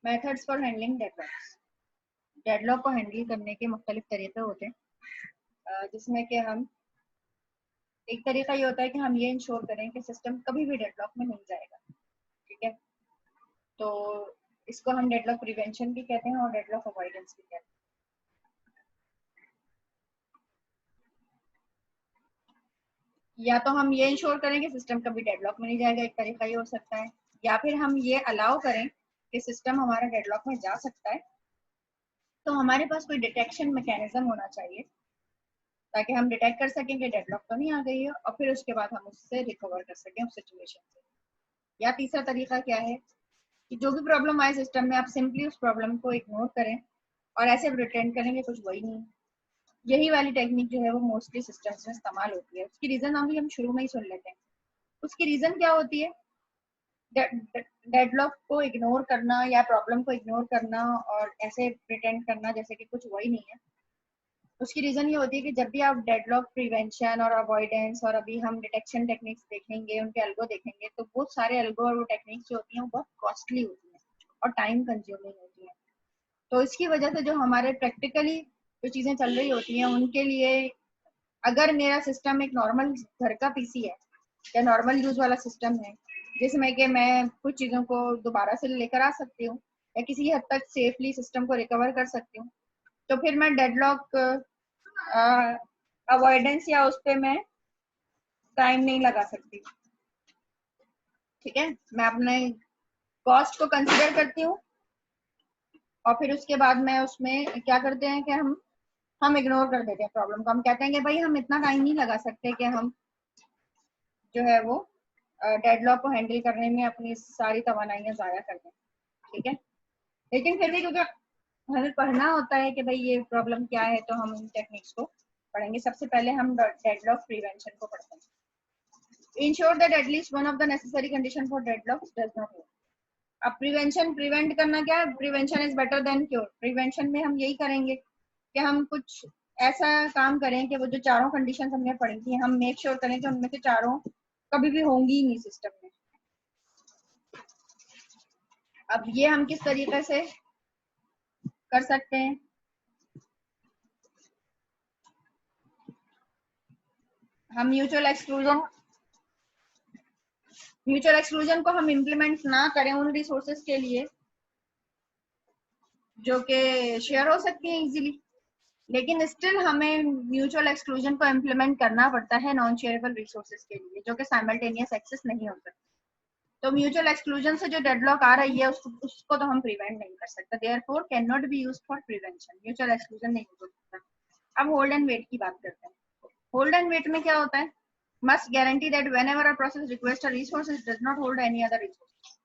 Methods for handling deadlocks. Deadlock को handle करने के मुख्तलिफ तरीके होते हैं, जिसमें कि हम एक तरीका ये होता है कि हम ये इंश्योर करें कि सिस्टम कभी भी डेडलॉक में नहीं जाएगा। ठीक है, तो इसको हम डेडलॉक प्रिवेंशन भी कहते हैं और डेडलॉक अवॉइडेंस भी कहते हैं। या तो हम ये इंश्योर करें कि सिस्टम कभी डेडलॉक में नहीं जाएगा, एक तरीका ये हो सकता है, या फिर हम ये अलाउ करें कि सिस्टम हमारा डेडलॉक में जा सकता है, तो हमारे पास कोई डिटेक्शन मैकेनिज्म होना चाहिए ताकि हम डिटेक्ट कर सकें कि डेडलॉक तो नहीं आ गई है और फिर उसके बाद हम उससे रिकवर कर सकें उस सिचुएशन से। या तीसरा तरीका क्या है कि जो भी प्रॉब्लम आए सिस्टम में, आप सिंपली उस प्रॉब्लम को इग्नोर करें और ऐसे प्रिटेंड करें कि कुछ वही नहीं। यही वाली टेक्निक जो है वो मोस्टली सिस्टम्स में इस्तेमाल होती है। उसकी रीजन हम शुरू में ही सुन लेते हैं। उसकी रीजन क्या होती है? डेडलॉक को इग्नोर करना या प्रॉब्लम को इग्नोर करना और ऐसे प्रिटेंड करना जैसे कि कुछ वही नहीं है। उसकी रीजन ये होती है कि जब भी आप डेडलॉक प्रिवेंशन और अवॉइडेंस और अभी हम डिटेक्शन टेक्निक्स देखेंगे, उनके एल्गो देखेंगे, तो वो सारे एल्गो और वो टेक्निक्स जो होती हैं वो बहुत कॉस्टली होती हैं और टाइम कंज्यूमिंग होती हैं। तो इसकी वजह से जो हमारे प्रैक्टिकली जो चीजें चल रही होती हैं उनके लिए, अगर मेरा सिस्टम एक नॉर्मल घर का पीसी है या नॉर्मल यूज वाला सिस्टम है जिसमें कि मैं कुछ चीजों को दोबारा से लेकर आ सकती हूँ या किसी हद तक सेफली सिस्टम को रिकवर कर सकती हूँ, तो फिर मैं डेडलॉक अवॉइडेंस या उस पर मैं टाइम नहीं लगा सकती। ठीक है, मैं अपने कॉस्ट को कंसिडर करती हूँ और फिर उसके बाद मैं उसमें क्या करते हैं कि हम इग्नोर कर देते हैं प्रॉब्लम को। हम कहते हैं कि भाई हम इतना टाइम नहीं लगा सकते कि हम जो है वो डेडलॉक को हैंडल करने में अपनी सारी तवानाइयां ज़ाया कर दें। ठीक है, लेकिन फिर भी क्योंकि हमें पढ़ना होता है कि भाई ये प्रॉब्लम क्या है, तो हम इन टेक्निक्स को पढ़ेंगे। सबसे पहले हम डेडलॉक प्रिवेंशन को पढ़ते हैं। Ensure that at least one of the necessary condition for deadlocks does not हो। अब प्रिवेंशन, प्रिवेंट करना क्या है? Prevention is better than cure. Prevention में हम यही करेंगे कि हम कुछ ऐसा काम करें कि वो जो चारों कंडीशन हमने पढ़ी थी हम मेक श्योर करें कि उनमें से चारों कभी भी होंगी ही नहीं सिस्टम में। अब ये हम किस तरीके से कर सकते हैं? हम म्यूचुअल एक्सक्लूजन को हम इम्प्लीमेंट ना करें उन रिसोर्सेज के लिए जो कि शेयर हो सकती हैं इजीली, लेकिन स्टिल हमें म्यूचुअल एक्सक्लूजन को इम्प्लीमेंट करना पड़ता है नॉन शेयरेबल रिसोर्सेज के लिए जो कि साइमल्टेनियस एक्सेस नहीं हो सकती। तो म्यूचुअल एक्सक्लूजन से जो डेडलॉक आ रही है उसको तो हम प्रिवेंट नहीं कर सकते, therefore can not be used for prevention. Mutual exclusion नहीं हो सकता। अब होल्ड एंड वेट की बात करते हैं। होल्ड एंड वेट में क्या होता है? Must guarantee that whenever a process request a resource it does not hold any other resource.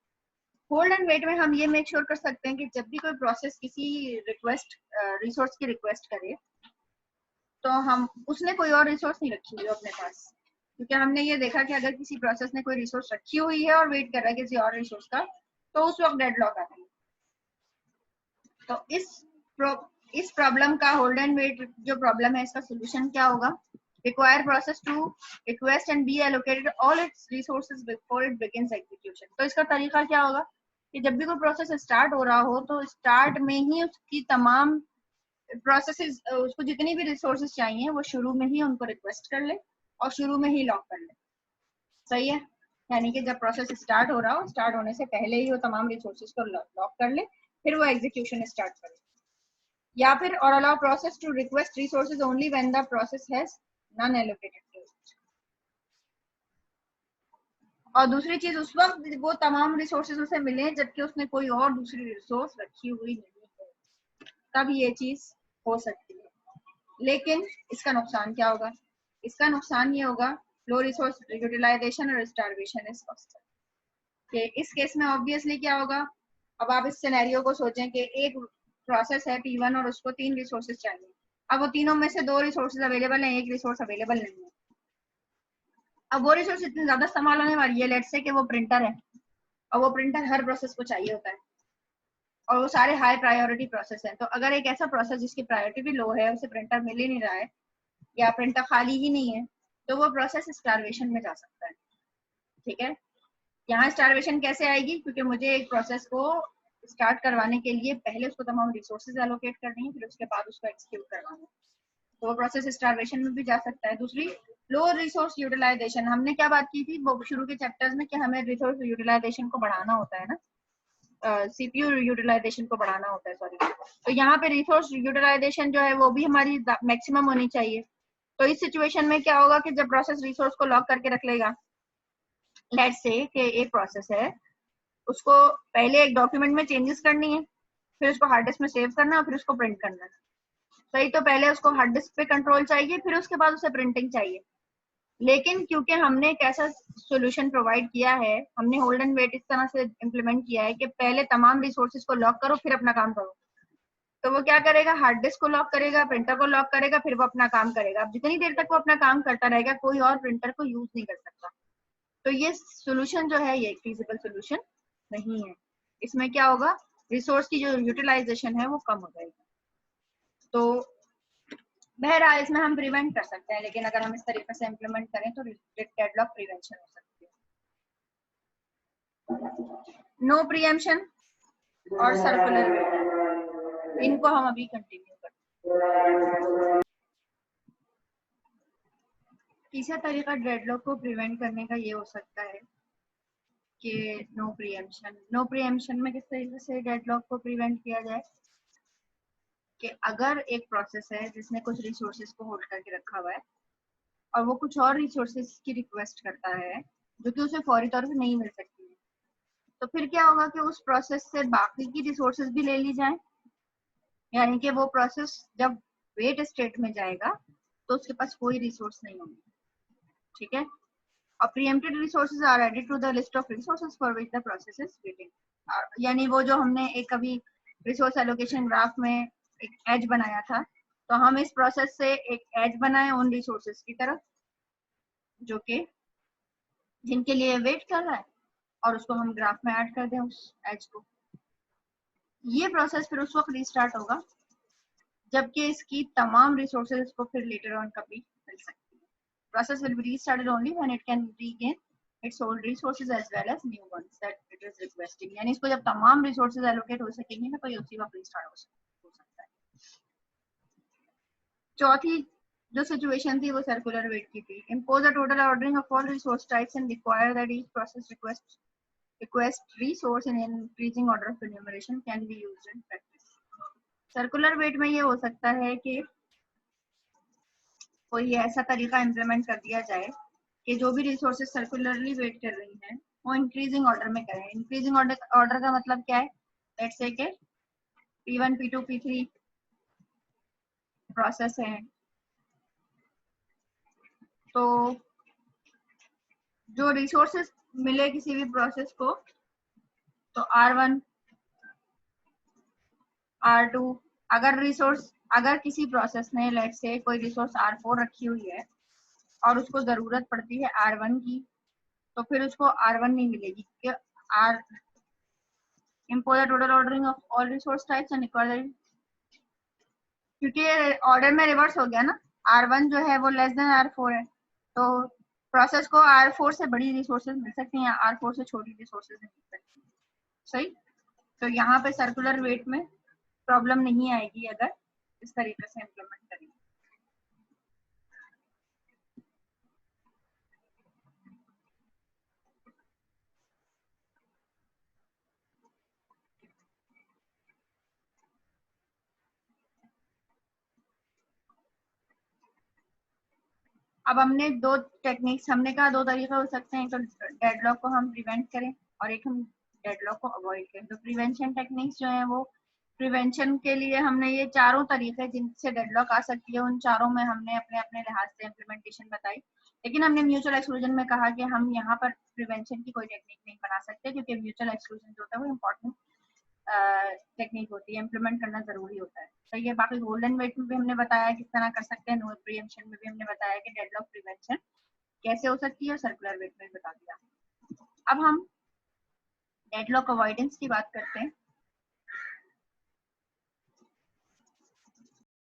Hold and wait में हम ये मेक श्योर कर सकते हैं कि जब भी कोई प्रोसेस किसी रिक्वेस्ट रिसोर्स की रिक्वेस्ट करे तो हम उसने कोई और रिसोर्स नहीं रखी हुई अपने पास, क्योंकि हमने ये देखा कि अगर किसी प्रोसेस ने कोई रिसोर्स रखी हुई है और वेट कर रहा है किसी और रिसोर्स का, तो उस वक्त डेडलॉक आता है। तो इस प्रॉब्लम का, होल्ड एंड वेट जो प्रॉब्लम है, इसका सोल्यूशन क्या होगा? Require process to request and be allocated all its resources before it begins execution. तो इसका तरीका क्या होगा कि जब भी कोई प्रोसेस स्टार्ट हो रहा हो तो स्टार्ट में ही उसकी तमाम प्रोसेसेस, उसको जितनी भी रिसोर्सेज चाहिए वो शुरू में ही उनको रिक्वेस्ट कर ले और शुरू में ही लॉक कर ले। सही है, यानी कि जब प्रोसेस स्टार्ट हो रहा हो, स्टार्ट होने से पहले ही वो तमाम रिसोर्सेज को लॉक कर ले, फिर वो एग्जीक्यूशन स्टार्ट करे। या फिर और allow process to request resources only when the process has none allocated to it. और दूसरी चीज, उस वक्त वो तमाम रिसोर्सेज उसे मिले जबकि उसने कोई और दूसरी रिसोर्स रखी हुई नहीं है, तब ये चीज हो सकती है। लेकिन इसका नुकसान क्या होगा? इसका नुकसान ये होगा लो रिसोर्स यूटिलाइजेशन और स्टारवेशन इज पॉसिबल। कि इस केस में ऑब्वियसली क्या होगा? अब आप इस सिनेरियो को सोचें कि एक प्रोसेस है P1 और उसको 3 रिसोर्सेज चाहिए। अब वो तीनों में से 2 रिसोर्सेज अवेलेबल हैं, एक रिसोर्स अवेलेबल नहीं है। अब वो रिसोर्स इतनी ज्यादा इस्तेमाल होने वाली है, लेट्स से कि वो प्रिंटर है और वो प्रिंटर हर प्रोसेस को चाहिए होता है और वो सारे हाई प्रायोरिटी प्रोसेस हैं। तो अगर एक ऐसा प्रोसेस जिसकी प्रायोरिटी भी लो है, उसे प्रिंटर मिल ही नहीं रहा है या प्रिंटर खाली ही नहीं है, तो वो प्रोसेस स्टारवेशन में जा सकता है। ठीक है, यहाँ स्टारवेशन कैसे आएगी? क्योंकि मुझे एक प्रोसेस को स्टार्ट करवाने के लिए पहले उसको तमाम रिसोर्सेज एलोकेट करनी है, फिर उसके बाद उसको एक्सिक्यूट करवाना है, तो वो प्रोसेस स्टार्वेशन में भी जा सकता है। दूसरी लो रिसोर्स यूटिलाइजेशन, हमने क्या बात की थी वो शुरू के चैप्टर्स में कि हमें रिसोर्स यूटिलाइजेशन को बढ़ाना होता है ना, सीपीयू यूटिलाइजेशन को बढ़ाना होता है, सॉरी। तो यहाँ पे रिसोर्स यूटिलाइजेशन जो है वो भी हमारी मैक्सिमम होनी चाहिए। तो इस सिचुएशन में क्या होगा कि जब प्रोसेस रिसोर्स को लॉक करके रख लेगा, लेट्स से कि एक प्रोसेस है, उसको पहले एक डॉक्यूमेंट में चेंजेस करनी है, फिर उसको हार्ड डिस्क में सेव करना है, फिर उसको प्रिंट करना है, सही। तो पहले उसको हार्ड डिस्क पे कंट्रोल चाहिए, फिर उसके बाद उसे प्रिंटिंग चाहिए। लेकिन क्योंकि हमने एक ऐसा सोल्यूशन प्रोवाइड किया है, हमने होल्ड एंड वेट इस तरह से इम्प्लीमेंट किया है कि पहले तमाम रिसोर्सेज को लॉक करो, फिर अपना काम करो। तो वो क्या करेगा, हार्ड डिस्क को लॉक करेगा, प्रिंटर को लॉक करेगा, फिर वो अपना काम करेगा। अब जितनी देर तक वो अपना काम करता रहेगा, कोई और प्रिंटर को यूज नहीं कर सकता। तो ये सोल्यूशन जो है ये एक फीजिबल सोल्यूशन नहीं है। इसमें क्या होगा, रिसोर्स की जो यूटिलाइजेशन है वो कम हो जाएगी। तो बहरहाल इसमें हम प्रिवेंट कर सकते हैं, लेकिन अगर हम इस तरीके से इम्प्लीमेंट करें तो डेडलॉक प्रिवेंशन हो सकती है। नो प्रीएम्पशन और सर्कुलर वेट, इनको हम अभी कंटिन्यू करते हैं। तीसरा तरीका डेडलॉक को प्रिवेंट करने का ये हो सकता है कि नो प्रीएम्पशन। नो प्रीएम्पशन में किस तरीके से डेडलॉक को प्रिवेंट किया जाए कि अगर एक प्रोसेस है जिसने कुछ रिसोर्सेज को होल्ड करके रखा हुआ है और वो कुछ और रिसोर्सेज की रिक्वेस्ट करता है जो कि उसे फौरी तौर पे नहीं मिल सकती है, तो फिर क्या होगा कि उस प्रोसेस से बाकी की रिसोर्सेज भी ले ली जाए, यानी कि वो प्रोसेस जब वेट स्टेट में जाएगा तो उसके पास कोई रिसोर्स नहीं होगी, ठीक है। और preempted resources are added to the list of resources for which the process is waiting। यानी वो जो हमने एक अभी रिसोर्स एलोकेशन ग्राफ में एक एज बनाया था, तो हम इस प्रोसेस से एक एज बनाए उन रिसोर्सेज की तरफ जो कि जिनके लिए वेट कर रहा है, और उसको हम ग्राफ में ऐड कर दें उस एज को। ये प्रोसेस फिर उस वक्त रीस्टार्ट होगा जबकि इसकी तमाम रिसोर्सेज को फिर लेटर ऑन कभी मिल सकती है। Process will be restarted only when it can regain its old resources as well as new ones that it is requesting। यानी इसको जब तमाम resources allocate हो सकेंगे ना तो ये उसी वक्त restart हो सकता है। चौथी जो सिचुएशन थी वो सर्कुलर वेट की थी। Impose a total ordering of all resource types and require that each process request resource in increasing order of enumeration can be used in practice। Circular wait में ये हो सकता है कि कोई ऐसा तरीका इम्प्लीमेंट कर दिया जाए कि जो भी रिसोर्सेज सर्कुलरली वेट कर रही हैं वो इंक्रीजिंग ऑर्डर में करें। इंक्रीजिंग ऑर्डर का मतलब क्या है, लेट्स से कि P1 P2 P3 प्रोसेस है, तो जो रिसोर्सेज मिले किसी भी प्रोसेस को तो R1 R2, अगर किसी प्रोसेस ने लेट्स से कोई रिसोर्स R4 रखी हुई है और उसको जरूरत पड़ती है R1 की, तो फिर उसको R1 नहीं मिलेगी क्योंकि R impose the total ordering of all resource types and require that, क्योंकि ऑर्डर में रिवर्स हो गया ना, R1 जो है वो लेस देन R4 है, तो प्रोसेस को R4 से बड़ी रिसोर्सेज मिल सकती हैं, R4 से छोटी रिसोर्सेज नहीं मिल सकती, सही। तो यहाँ पे सर्कुलर वेट में प्रॉब्लम नहीं आएगी अगर इस तरीके से इम्प्लीमेंट करेंगे। अब हमने दो टेक्निक्स, हमने कहा दो तरीके हो सकते हैं, तो डेडलॉक को हम प्रिवेंट करें और एक हम डेडलॉक को अवॉइड करें। तो प्रिवेंशन टेक्निक्स जो है वो प्रिवेंशन के लिए हमने ये चारों तरीके जिनसे डेडलॉक आ सकती है उन चारों में हमने अपने अपने लिहाज से इम्प्लीमेंटेशन बताई, लेकिन हमने म्यूचुअल एक्सक्लूजन में कहा कि हम यहाँ पर प्रिवेंशन की कोई टेक्निक नहीं बना सकते क्योंकि म्यूचुअल एक्सक्लूजन जो होता है वो इम्पोर्टेंट टेक्निक होती है, इम्प्लीमेंट करना जरूरी होता है। तो ये बाकी गोल्डन वेट में भी हमने बताया किस तरह कर सकते हैं, नो प्रीएम्पशन में भी हमने बताया कि डेडलॉक प्रिवेंशन कैसे हो सकती है, और सर्कुलर वेट में बता दिया। अब हम डेडलॉक अवॉइडेंस की बात करते हैं।